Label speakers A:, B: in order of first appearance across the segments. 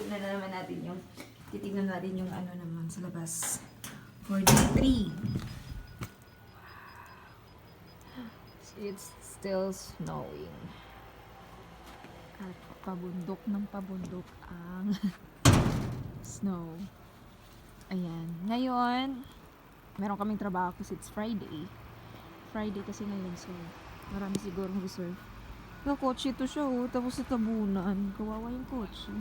A: Tignan na naman natin yung, titignan natin yung ano naman sa labas. For day 3. It's still snowing. At pabundok ng pabundok ang snow. Ayan. Ngayon, meron kaming trabaho kasi it's Friday. Friday kasi ngayon, so marami siguro reserve. Kotse ito siya, oh. Tapos sa tabunan. Kawawa yung kotse.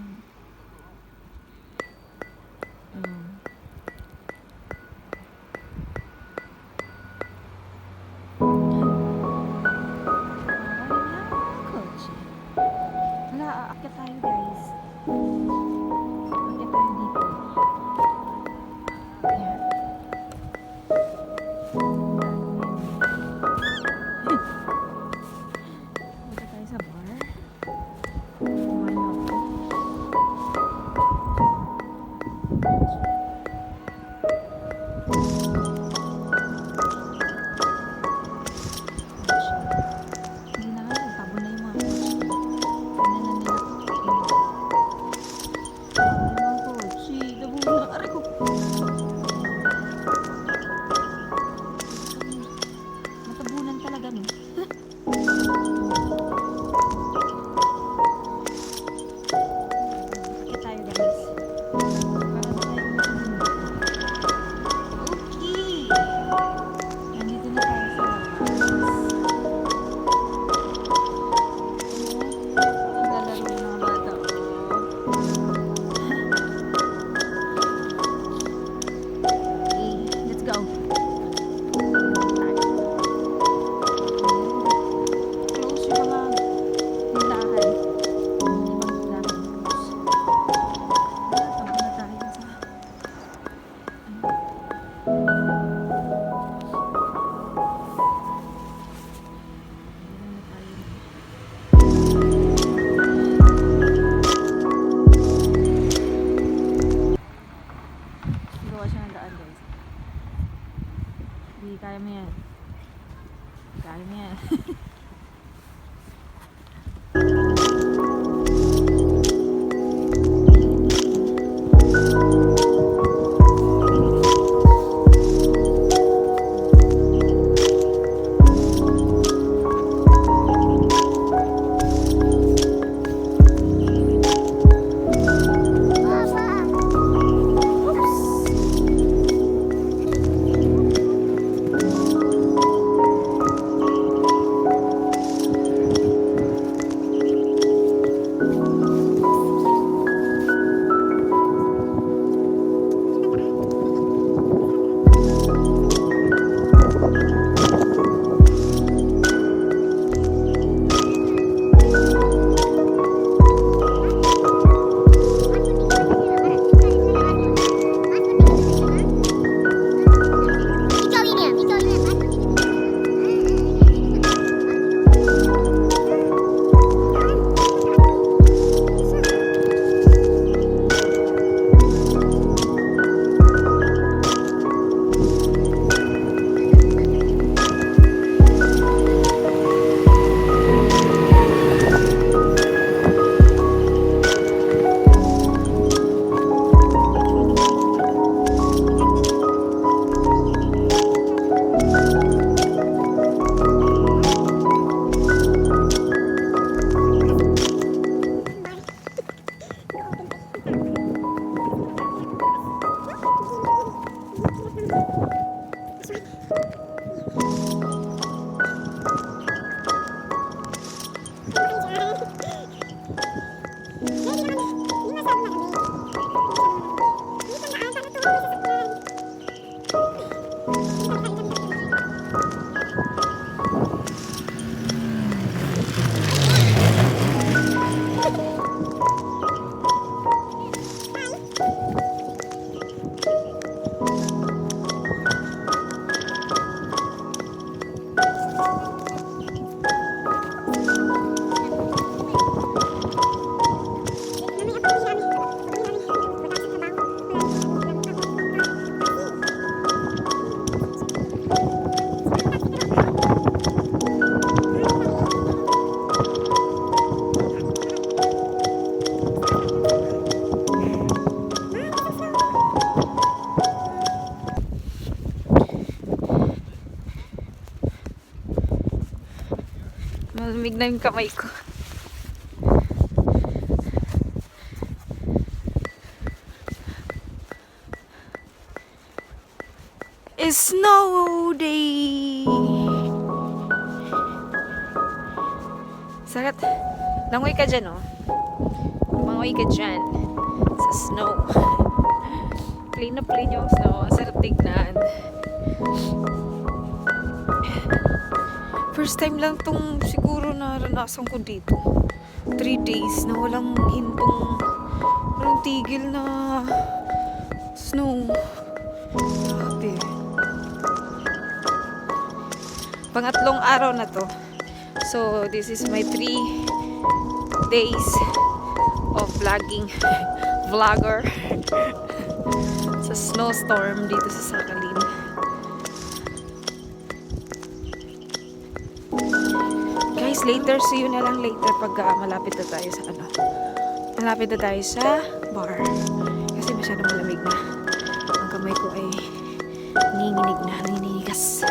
A: Ayan. Aakyat tayo, guys. Aakyat tayo dito. Ayan. Punta tayo sa bar. Kumain ako. Hindi na nga, tabo na yung mga kotse. Matabunan talaga, no? Bakit tayo, guys? Para ba tayo matabunan? Okay! Nandito na tayo sa labas. Naglalaro yung mga bata, oh. Let's go. Close yung mga tindahan. Ibang tindahan close. Tama na tayo sa gawa siya ng daan, guys. Hindi, kaya mo yan. Kaya mo yan. Malamig na yung kamay ko. It's snow day! Sarat, langoy ka dyan, oh. Mangoy ka dyan. Sa snow. Plain na plain yung snow. Sarap tignan. First time lang tong siguro naranasan ko dito. 3 days na walang hintong, walang tigil na snow. Grabe. Pangatlong araw na to. So, this is my 3 days of vlogging. Vlogger. Sa snowstorm dito sa Sakhalin. Guys, later, see you na lang later pag malapit na tayo sa malapit na tayo sa bar. Kasi masyadong malamig na. Ang kamay ko ay nanginginig na, nangingigas.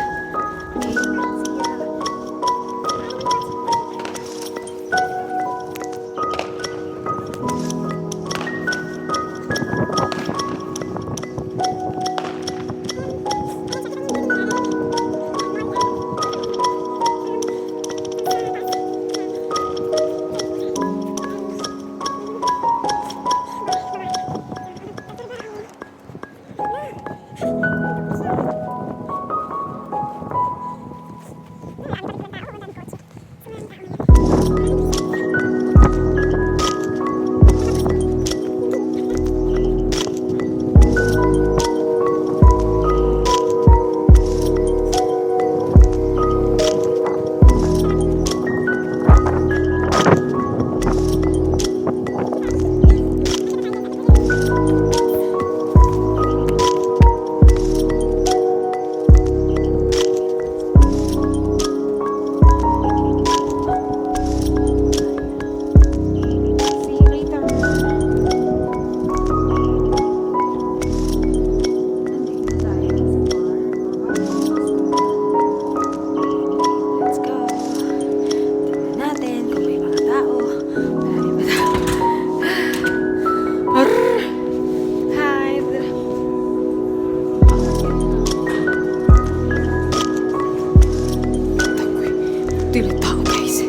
A: Okay, see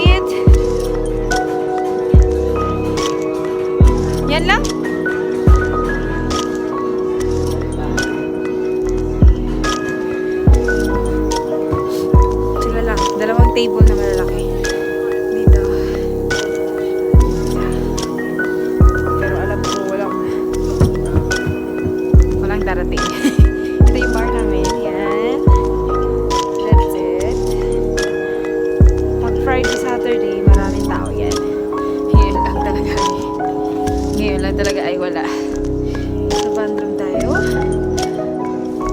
A: ya. Yan lang? Sila lang. Dalawang table na malalaki. Dito. Pero alam ko walang darating. Ito yung bar namin. Yan. That's it. Pag Friday, Saturday, maraming tao yan. Yan lang talaga. Ngayon lang talaga ay wala. Sa bandroom tayo.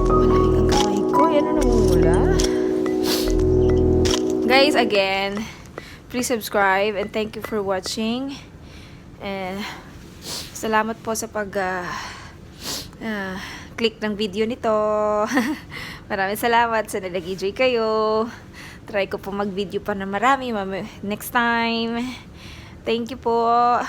A: Malamig ang kamay ko. Yan ang namumula. Guys, again, please subscribe and thank you for watching. And salamat po sa click ng video nito. Maraming salamat sa nag-enjoy kayo. Try ko po mag-video pa na marami next time. Thank you po.